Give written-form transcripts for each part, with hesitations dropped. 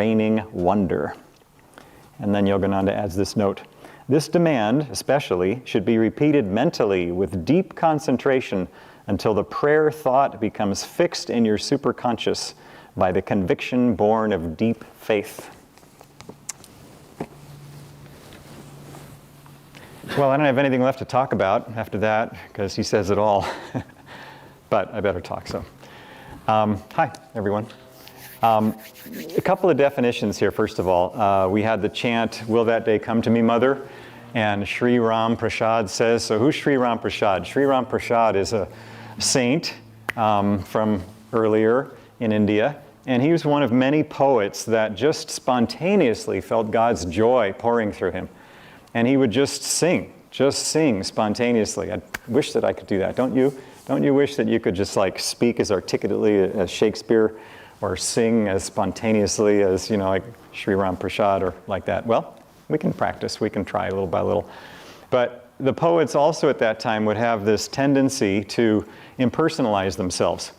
reigning wonder. And then Yogananda adds this note. This demand, especially, should be repeated mentally with deep concentration until the prayer thought becomes fixed in your superconscious by the conviction born of deep faith. Well, I don't have anything left to talk about after that, because he says it all. But I better talk, so. Hi, everyone. A couple of definitions here, first of all. We had the chant, "Will that day come to me, Mother?" And Sri Ram Prasad says, so who's Sri Ram Prasad? Sri Ram Prasad is a saint from earlier in India, and he was one of many poets that just spontaneously felt God's joy pouring through him. And he would just sing spontaneously. I wish that I could do that, don't you? Don't you wish that you could just like speak as articulately as Shakespeare or sing as spontaneously as, like Sri Ram Prasad or like that? Well, we can practice, we can try little by little. But the poets also at that time would have this tendency to impersonalize themselves.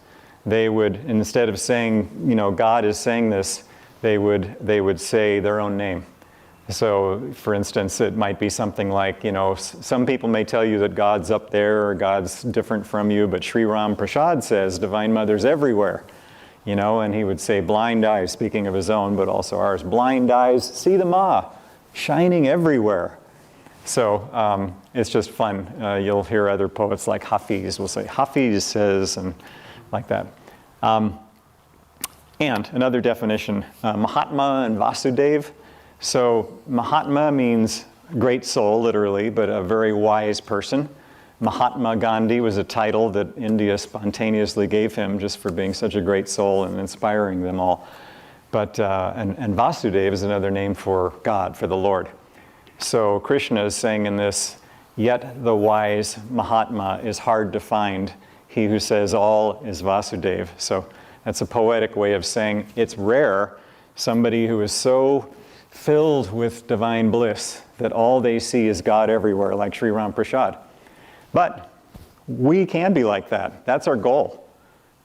They would, instead of saying, God is saying this, they would say their own name. So, for instance, it might be something like, some people may tell you that God's up there or God's different from you, but Sri Ram Prasad says Divine Mother's everywhere. And he would say, blind eyes, speaking of his own, but also ours, blind eyes, see the Ma, shining everywhere. So it's just fun. You'll hear other poets like Hafiz will say, Hafiz says, and like that. And another definition, Mahatma and Vasudeva. So Mahatma means great soul, literally, but a very wise person. Mahatma Gandhi was a title that India spontaneously gave him just for being such a great soul and inspiring them all. But, and Vasudeva is another name for God, for the Lord. So Krishna is saying in this, yet the wise Mahatma is hard to find. He who says all is Vasudeva. So that's a poetic way of saying it's rare somebody who is so filled with divine bliss that all they see is God everywhere, like Sri Ram Prasad. But we can be like that. That's our goal.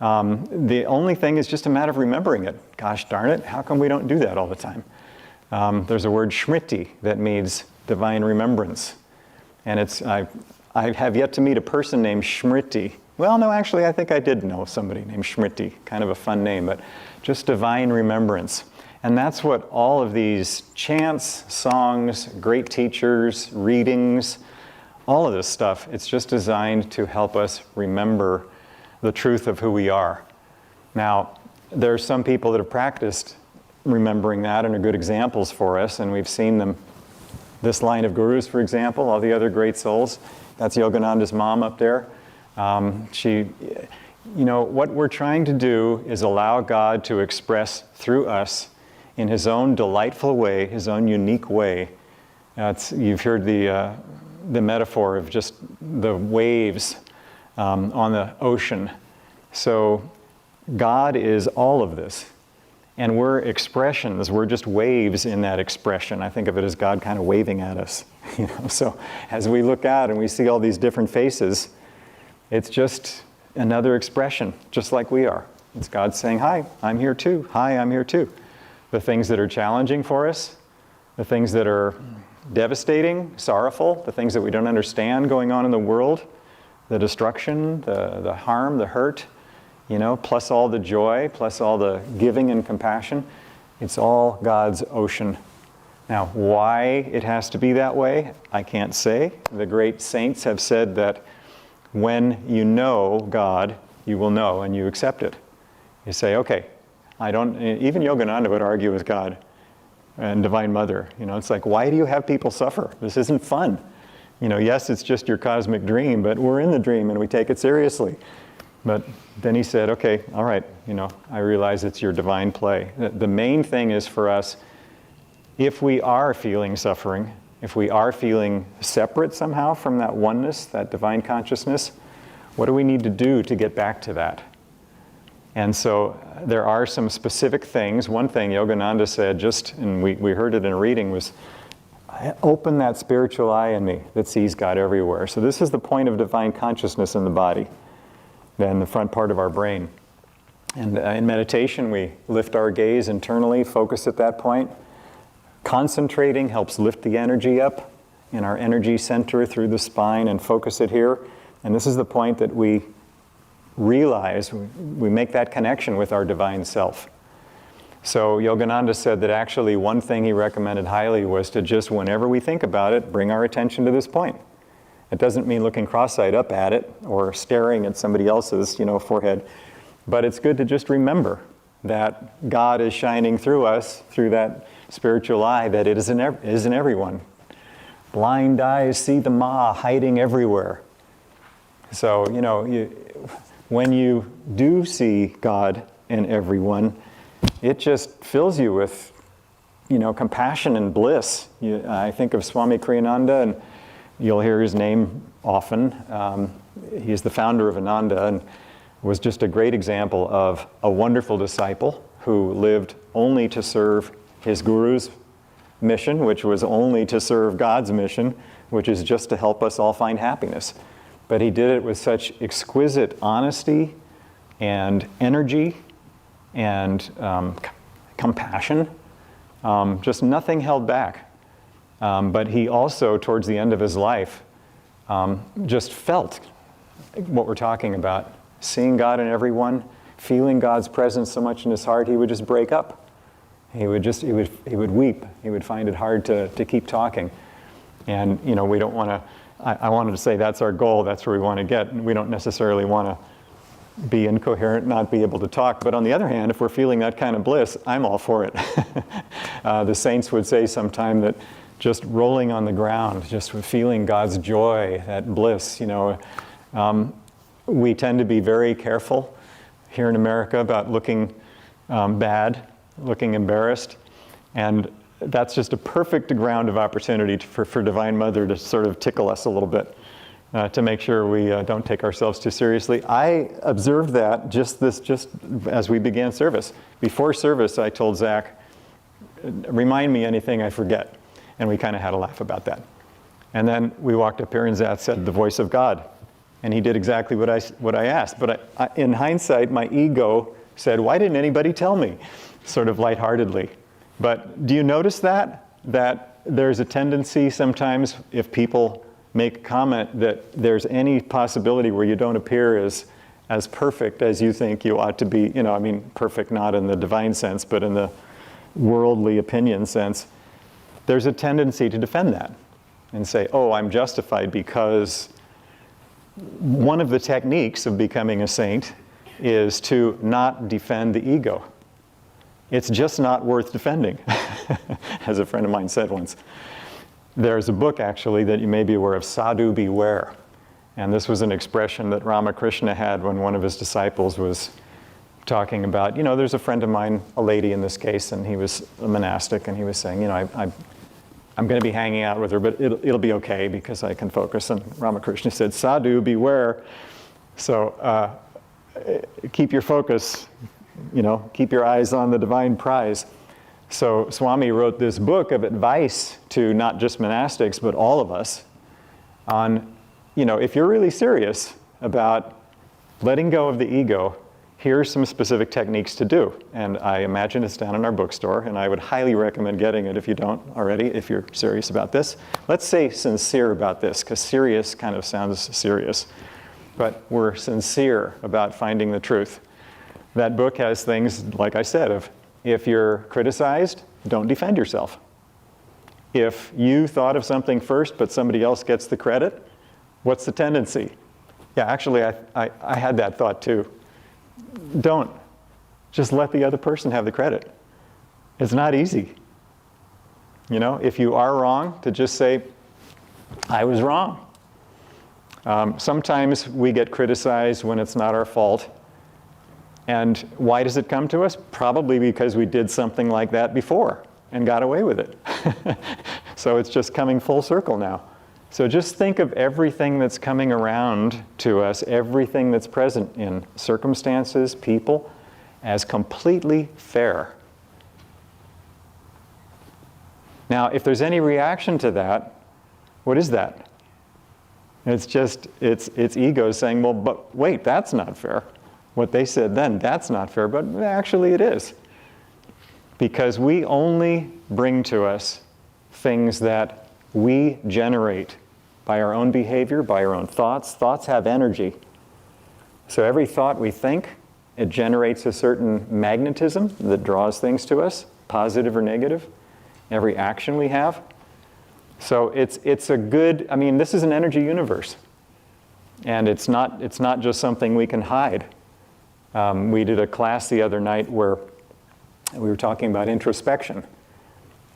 The only thing is just a matter of remembering it. Gosh darn it, how come we don't do that all the time? There's a word smriti that means divine remembrance. And I have yet to meet a person named Smriti. Well, no, actually, I think I did know somebody named Smriti. Kind of a fun name, but just divine remembrance. And that's what all of these chants, songs, great teachers, readings, all of this stuff, it's just designed to help us remember the truth of who we are. Now, there are some people that have practiced remembering that and are good examples for us, and we've seen them. This line of gurus, for example, all the other great souls, that's Yogananda's mom up there. What we're trying to do is allow God to express through us in His own delightful way, His own unique way. You've heard the metaphor of just the waves on the ocean. So God is all of this. And we're expressions, we're just waves in that expression. I think of it as God kind of waving at us. So as we look out and we see all these different faces, it's just another expression, just like we are. It's God saying, hi, I'm here too. Hi, I'm here too. The things that are challenging for us, the things that are devastating, sorrowful, the things that we don't understand going on in the world, the destruction, the harm, the hurt, plus all the joy, plus all the giving and compassion. It's all God's ocean. Now, why it has to be that way, I can't say. The great saints have said that when you know God, you will know and you accept it. You say, okay, even Yogananda would argue with God and Divine Mother. It's like, why do you have people suffer? This isn't fun. Yes, it's just your cosmic dream, but we're in the dream and we take it seriously. But then he said, okay, all right, I realize it's your divine play. The main thing is for us, if we are feeling suffering, if we are feeling separate somehow from that oneness, that divine consciousness, what do we need to do to get back to that? And so there are some specific things. One thing Yogananda said, and we heard it in a reading, was open that spiritual eye in me that sees God everywhere. So this is the point of divine consciousness in the body, then the front part of our brain. And in meditation, we lift our gaze internally, focus at that point. Concentrating helps lift the energy up in our energy center through the spine and focus it here. And this is the point that we realize, we make that connection with our divine self. So Yogananda said that actually one thing he recommended highly was to just, whenever we think about it, bring our attention to this point. It doesn't mean looking cross-eyed up at it or staring at somebody else's, forehead, but it's good to just remember that God is shining through us, through that spiritual eye, that it is in everyone. Blind eyes see the Ma hiding everywhere. So, when you do see God in everyone, it just fills you with, compassion and bliss. I think of Swami Kriyananda, and you'll hear his name often. He's the founder of Ananda and was just a great example of a wonderful disciple who lived only to serve his guru's mission, which was only to serve God's mission, which is just to help us all find happiness. But he did it with such exquisite honesty and energy and compassion, just nothing held back. But he also, towards the end of his life, just felt what we're talking about, seeing God in everyone, feeling God's presence so much in his heart, he would just break up. He would weep. He would find it hard to keep talking. And, we don't want to, I wanted to say that's our goal, that's where we want to get. And we don't necessarily want to be incoherent, not be able to talk. But on the other hand, if we're feeling that kind of bliss, I'm all for it. The saints would say sometime that just rolling on the ground, just feeling God's joy, that bliss, we tend to be very careful here in America about looking bad, looking embarrassed, and that's just a perfect ground of opportunity for Divine Mother to sort of tickle us a little bit, to make sure we don't take ourselves too seriously. I observed that just as we began service. Before service, I told Zach, remind me anything I forget, and we kind of had a laugh about that. And then we walked up here and Zach said, the voice of God. And he did exactly what I asked. But in hindsight, my ego said, why didn't anybody tell me? Sort of lightheartedly. But do you notice that there's a tendency sometimes, if people make a comment, that there's any possibility where you don't appear as perfect as you think you ought to be, perfect not in the divine sense, but in the worldly opinion sense, there's a tendency to defend that and say, oh, I'm justified because one of the techniques of becoming a saint is to not defend the ego. It's just not worth defending, as a friend of mine said once. There's a book, actually, that you may be aware of, Sadhu Beware. And this was an expression that Ramakrishna had when one of his disciples was talking about, there's a friend of mine, a lady in this case, and he was a monastic, and he was saying, I'm going to be hanging out with her, but it'll be okay because I can focus. And Ramakrishna said, Sadhu, beware. So keep your focus, keep your eyes on the divine prize. So Swami wrote this book of advice to not just monastics, but all of us on, if you're really serious about letting go of the ego, here's some specific techniques to do. And I imagine it's down in our bookstore, and I would highly recommend getting it if you don't already, if you're serious about this. Let's say sincere about this, because serious kind of sounds serious. But we're sincere about finding the truth. That book has things, like I said, of if you're criticized, don't defend yourself. If you thought of something first, but somebody else gets the credit, what's the tendency? Yeah, actually, I had that thought too. Don't. Just let the other person have the credit. It's not easy. If you are wrong, to just say, I was wrong. Sometimes we get criticized when it's not our fault. And why does it come to us? Probably because we did something like that before and got away with it. So it's just coming full circle now. So just think of everything that's coming around to us, everything that's present in circumstances, people, as completely fair. Now, if there's any reaction to that, what is that? It's just, it's ego saying, well, but wait, that's not fair. what they said then, that's not fair, but actually it is. Because we only bring to us things that we generate by our own behavior, by our own thoughts. Thoughts have energy. So every thought we think, it generates a certain magnetism that draws things to us, positive or negative. Every action we have. So it's a good, I mean, this is an energy universe. And it's not just something we can hide. We did a class the other night where we were talking about introspection.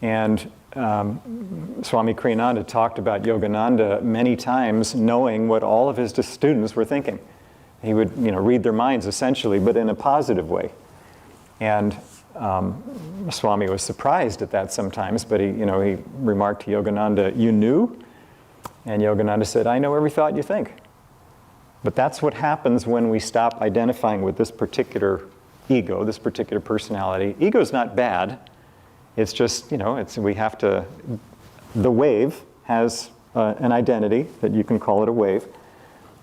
And Swami Kriyananda talked about Yogananda many times knowing what all of his students were thinking. He would, read their minds essentially, but in a positive way. And Swami was surprised at that sometimes, but he remarked to Yogananda, "You knew?" And Yogananda said, "I know every thought you think." But that's what happens when we stop identifying with this particular ego, this particular personality. Ego's not bad. It's just, we have to, the wave has an identity that you can call it a wave,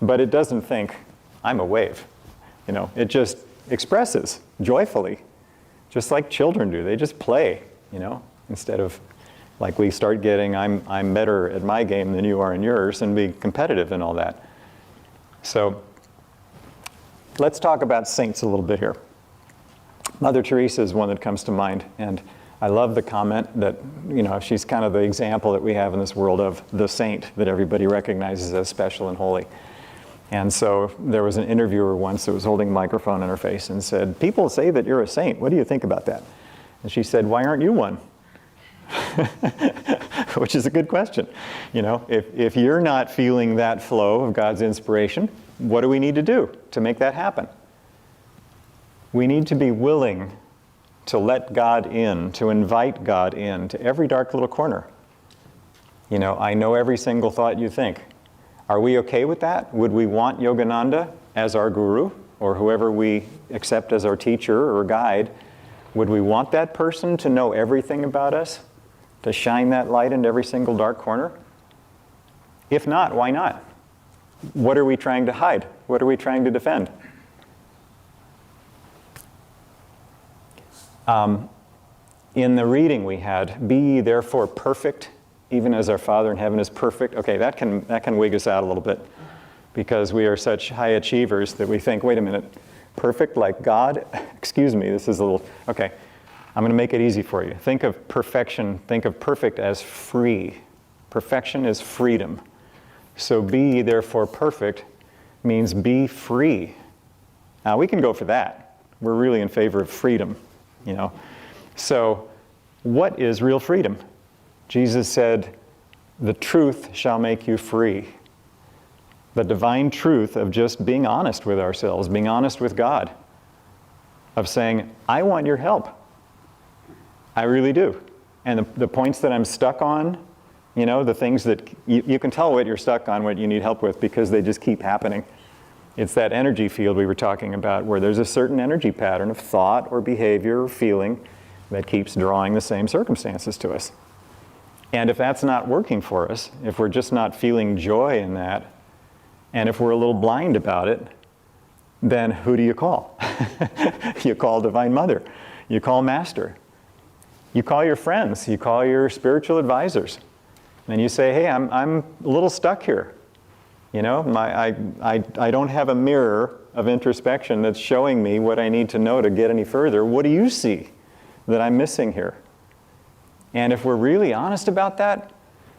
but it doesn't think, I'm a wave. It just expresses joyfully, just like children do. They just play, instead of like we start getting, I'm better at my game than you are in yours, and be competitive and all that. So let's talk about saints a little bit here. Mother Teresa is one that comes to mind, and I love the comment that, she's kind of the example that we have in this world of the saint that everybody recognizes as special and holy. And so there was an interviewer once that was holding a microphone in her face and said, "People say that you're a saint. What do you think about that?" And she said, "Why aren't you one?" Which is a good question. If you're not feeling that flow of God's inspiration, what do we need to do to make that happen? We need to be willing to let God in, to invite God in to every dark little corner. I know every single thought you think. Are we okay with that? Would we want Yogananda as our guru, or whoever we accept as our teacher or guide? Would we want that person to know everything about us? To shine that light into every single dark corner? If not, why not? What are we trying to hide? What are we trying to defend? In the reading we had, "Be ye therefore perfect, even as our Father in heaven is perfect." Okay, that can wig us out a little bit, because we are such high achievers that we think, wait a minute, perfect like God? Excuse me, this is a little, okay. I'm going to make it easy for you. Think of perfection, think of perfect as free. Perfection is freedom. So be ye therefore perfect means be free. Now we can go for that. We're really in favor of freedom, So what is real freedom? Jesus said, "The truth shall make you free." The divine truth of just being honest with ourselves, being honest with God, of saying, "I want your help. I really do." And the points that I'm stuck on, the things that you can tell what you're stuck on, what you need help with, because they just keep happening. It's that energy field we were talking about, where there's a certain energy pattern of thought or behavior or feeling that keeps drawing the same circumstances to us. And if that's not working for us, if we're just not feeling joy in that, and if we're a little blind about it, then who do you call? You call Divine Mother. You call Master. You call your friends. You call your spiritual advisors. And you say, "Hey, I'm a little stuck here. I don't have a mirror of introspection that's showing me what I need to know to get any further. What do you see that I'm missing here?" And if we're really honest about that,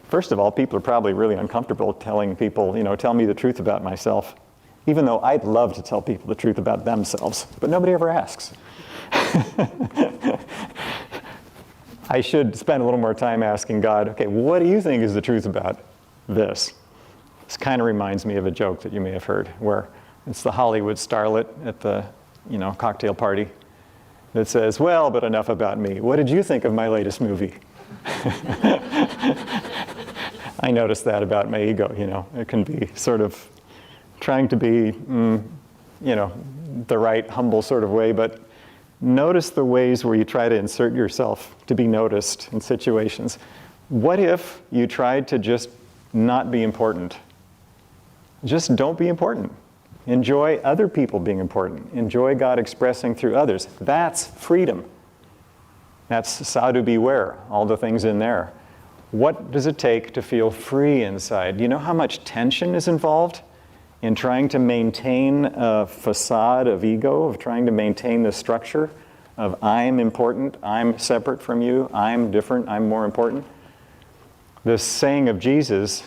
first of all, people are probably really uncomfortable telling people, tell me the truth about myself. Even though I'd love to tell people the truth about themselves, but nobody ever asks. I should spend a little more time asking God, okay, what do you think is the truth about this? This kind of reminds me of a joke that you may have heard, where it's the Hollywood starlet at the cocktail party that says, "Well, but enough about me. What did you think of my latest movie?" I noticed that about my ego, It can be sort of trying to be, the right, humble sort of way, but notice the ways where you try to insert yourself to be noticed in situations. What if you tried to just not be important? Just don't be important. Enjoy other people being important. Enjoy God expressing through others. That's freedom. That's sadhu beware, all the things in there. What does it take to feel free inside? Do you know how much tension is involved in trying to maintain a facade of ego, of trying to maintain the structure of I'm important, I'm separate from you, I'm different, I'm more important? This saying of Jesus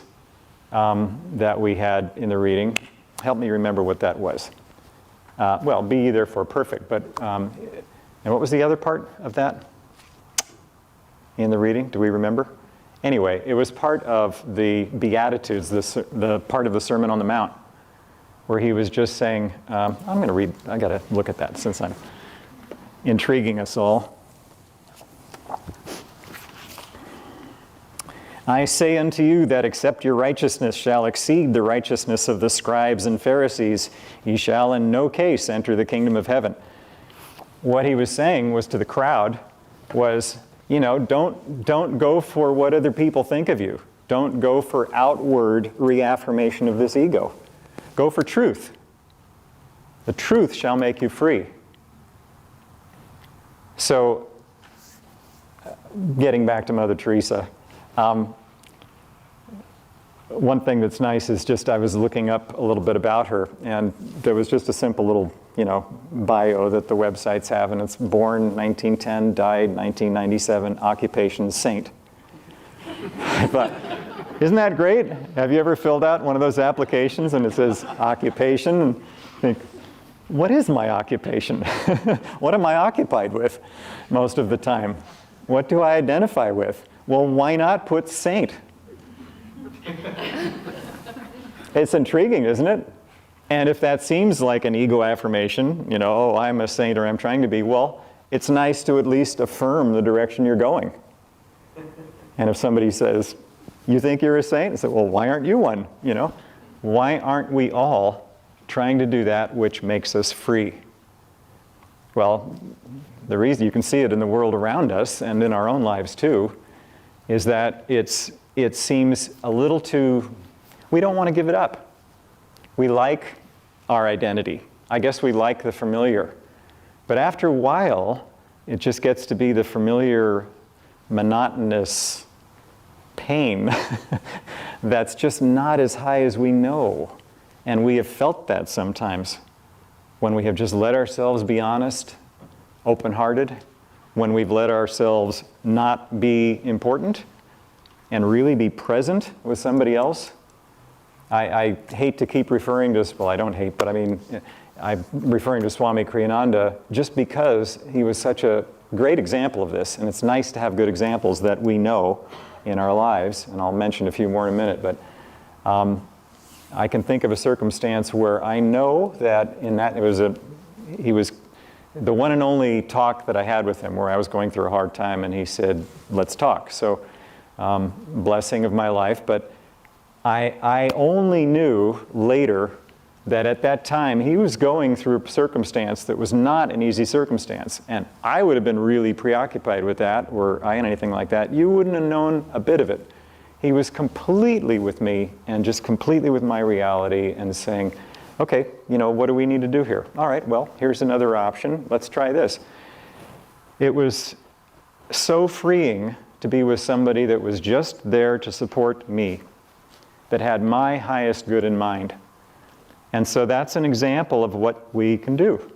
that we had in the reading, help me remember what that was. Well, be ye therefore perfect, but, and what was the other part of that in the reading? Do we remember? Anyway, it was part of the Beatitudes, the part of the Sermon on the Mount, where he was just saying, I'm going to read, I got to look at that since I'm intriguing us all. I say unto you that except your righteousness shall exceed the righteousness of the scribes and Pharisees, ye shall in no case enter the kingdom of heaven. What he was saying was to the crowd was, you know, don't go for what other people think of you. Don't go for outward reaffirmation of this ego. Go for truth. The truth shall make you free. So, getting back to Mother Teresa, one thing that's nice is just I was looking up a little bit about her, and there was just a simple little, you know, bio that the websites have, and it's born 1910, died 1997, occupation saint. I thought, isn't that great? Have you ever filled out one of those applications and it says occupation, and think, what is my occupation? What am I occupied with most of the time? What do I identify with? Well, why not put saint? It's intriguing, isn't it? And if that seems like an ego affirmation, you know, oh, I'm a saint or I'm trying to be, well, it's nice to at least affirm the direction you're going. And if somebody says, you think you're a saint? I say, well, why aren't you one? You know, why aren't we all trying to do that which makes us free? Well, the reason, you can see it in the world around us and in our own lives too, is that it seems a little too, we don't want to give it up. We like our identity. I guess we like the familiar. But after a while, it just gets to be the familiar, monotonous pain that's just not as high as we know. And we have felt that sometimes when we have just let ourselves be honest, open-hearted, when we've let ourselves not be important and really be present with somebody else. I hate to keep referring to, well, I don't hate, but I mean, I'm referring to Swami Kriyananda just because he was such a great example of this, and it's nice to have good examples that we know in our lives, and I'll mention a few more in a minute, but I can think of a circumstance where I know that he was the one and only talk that I had with him where I was going through a hard time, and he said, let's talk. So, blessing of my life, but I only knew later that at that time he was going through a circumstance that was not an easy circumstance, and I would have been really preoccupied with that, were I in anything like that. You wouldn't have known a bit of it. He was completely with me and just completely with my reality and saying, okay, you know, what do we need to do here? All right, well, here's another option. Let's try this. It was so freeing to be with somebody that was just there to support me, that had my highest good in mind. And so that's an example of what we can do.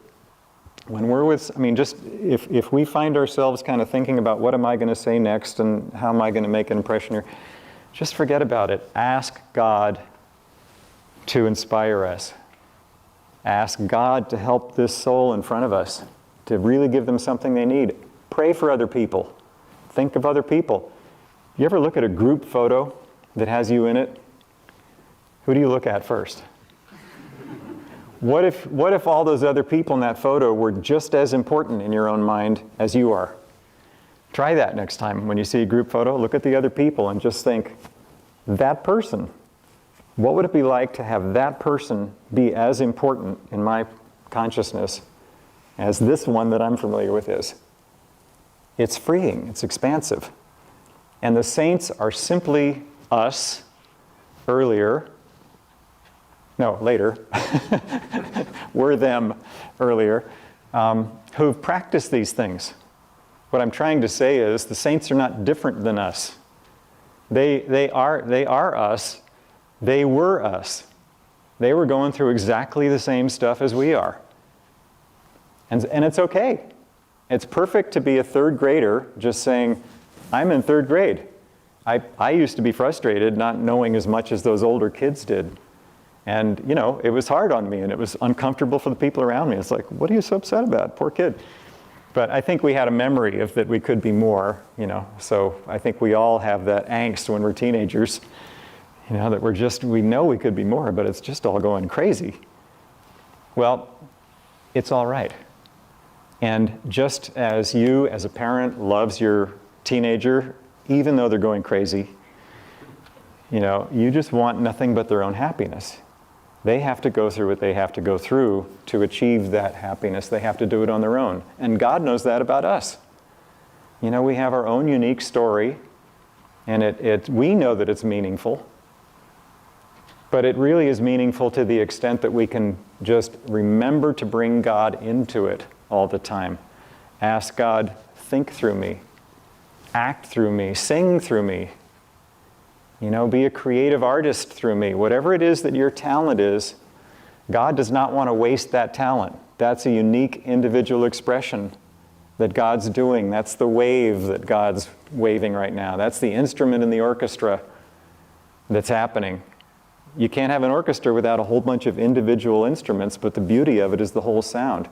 When we're with, I mean, just if we find ourselves kind of thinking about what am I going to say next and how am I going to make an impression here, just forget about it. Ask God to inspire us. Ask God to help this soul in front of us, to really give them something they need. Pray for other people. Think of other people. You ever look at a group photo that has you in it? Who do you look at first? What if all those other people in that photo were just as important in your own mind as you are? Try that next time when you see a group photo. Look at the other people and just think, that person, what would it be like to have that person be as important in my consciousness as this one that I'm familiar with is? It's freeing, it's expansive. And the saints are simply us earlier no, later, were them earlier, who've practiced these things. What I'm trying to say is the saints are not different than us. They are us. They were us. They were going through exactly the same stuff as we are. And it's okay. It's perfect to be a third grader just saying, I'm in third grade. I used to be frustrated not knowing as much as those older kids did. And, you know, it was hard on me and it was uncomfortable for the people around me. It's like, what are you so upset about? Poor kid. But I think we had a memory of that we could be more, you know. So I think we all have that angst when we're teenagers, you know, that we know we could be more, but it's just all going crazy. Well, it's all right. And just as you, as a parent, loves your teenager, even though they're going crazy, you know, you just want nothing but their own happiness. They have to go through what they have to go through to achieve that happiness. They have to do it on their own. And God knows that about us. You know, we have our own unique story, and we know that it's meaningful, but it really is meaningful to the extent that we can just remember to bring God into it all the time. Ask God, think through me, act through me, sing through me. You know, be a creative artist through me. Whatever it is that your talent is, God does not want to waste that talent. That's a unique individual expression that God's doing. That's the wave that God's waving right now. That's the instrument in the orchestra that's happening. You can't have an orchestra without a whole bunch of individual instruments, but the beauty of it is the whole sound.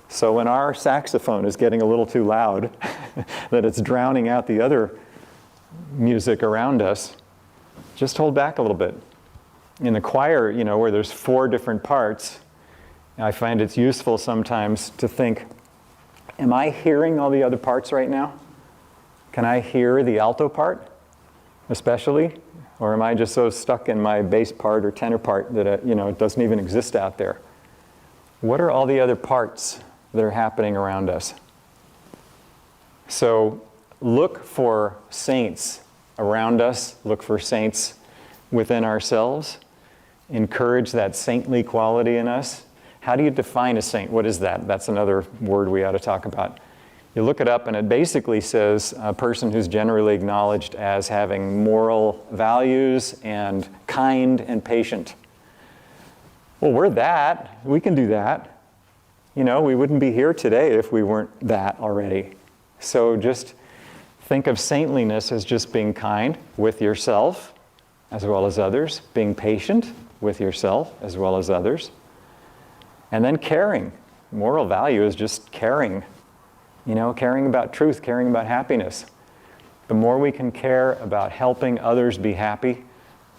So when our saxophone is getting a little too loud, that it's drowning out the other music around us, just hold back a little bit. In the choir, you know, where there's 4 different parts, I find it's useful sometimes to think, am I hearing all the other parts right now? Can I hear the alto part, especially? Or am I just so stuck in my bass part or tenor part that it doesn't even exist out there? What are all the other parts that are happening around us? So look for saints around us, look for saints within ourselves, encourage that saintly quality in us. How do you define a saint? What is that? That's another word we ought to talk about. You look it up and it basically says a person who's generally acknowledged as having moral values and kind and patient. Well, we're that. We can do that. You know, we wouldn't be here today if we weren't that already. So just think of saintliness as just being kind with yourself as well as others, being patient with yourself as well as others, and then caring. Moral value is just caring. You know, caring about truth, caring about happiness. The more we can care about helping others be happy,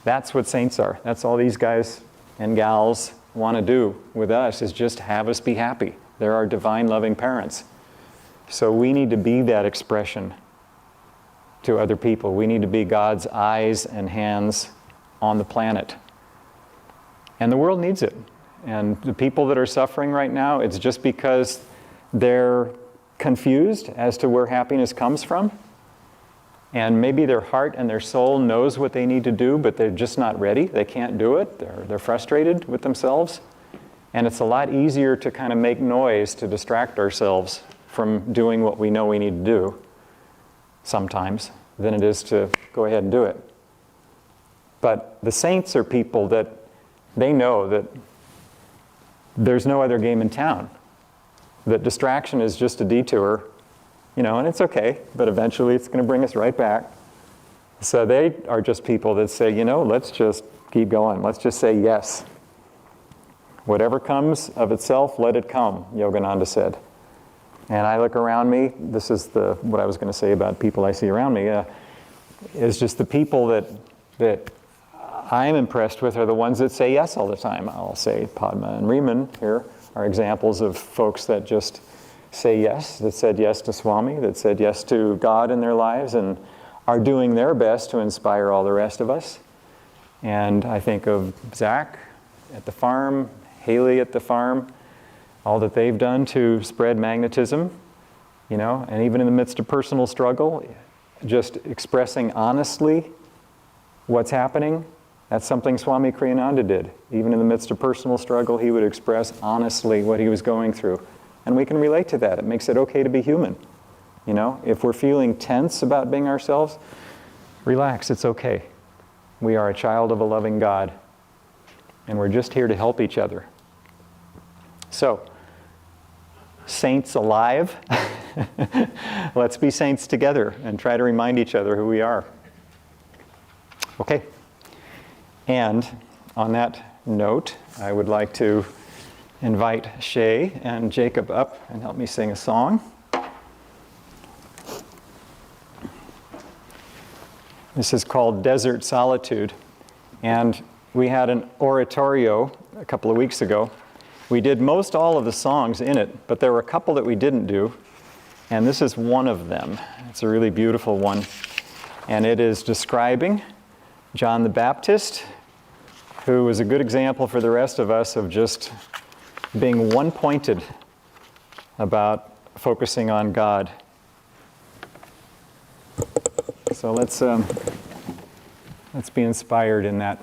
that's what saints are. That's all these guys and gals want to do with us, is just have us be happy. They're our divine loving parents. So we need to be that expression to other people. We need to be God's eyes and hands on the planet. And the world needs it. And the people that are suffering right now, it's just because they're confused as to where happiness comes from. And maybe their heart and their soul knows what they need to do, but they're just not ready. They can't do it. They're frustrated with themselves. And it's a lot easier to kind of make noise to distract ourselves from doing what we know we need to do sometimes than it is to go ahead and do it. But the saints are people that they know that there's no other game in town, that distraction is just a detour, you know, and it's okay, but eventually it's going to bring us right back. So they are just people that say, you know, let's just keep going. Let's just say yes. Whatever comes of itself, let it come, Yogananda said. And I look around me, this is what I was going to say about people I see around me, is just the people that I'm impressed with are the ones that say yes all the time. I'll say Padma and Riemann here are examples of folks that just say yes, that said yes to Swami, that said yes to God in their lives and are doing their best to inspire all the rest of us. And I think of Zach at the farm, Haley at the farm, all that they've done to spread magnetism, you know, and even in the midst of personal struggle, just expressing honestly what's happening That's something Swami Kriyananda did. Even in the midst of personal struggle, he would express honestly what he was going through. And we can relate to that. It makes it okay to be human. You know, if we're feeling tense about being ourselves, relax, it's okay. We are a child of a loving God. And we're just here to help each other. So, saints alive, let's be saints together and try to remind each other who we are. Okay. And on that note, I would like to invite Shay and Jacob up and help me sing a song. This is called Desert Solitude. And we had an oratorio a couple of weeks ago. We did most all of the songs in it, but there were a couple that we didn't do. And this is one of them. It's a really beautiful one. And it is describing John the Baptist, who was a good example for the rest of us of just being one-pointed about focusing on God. So let's be inspired in that.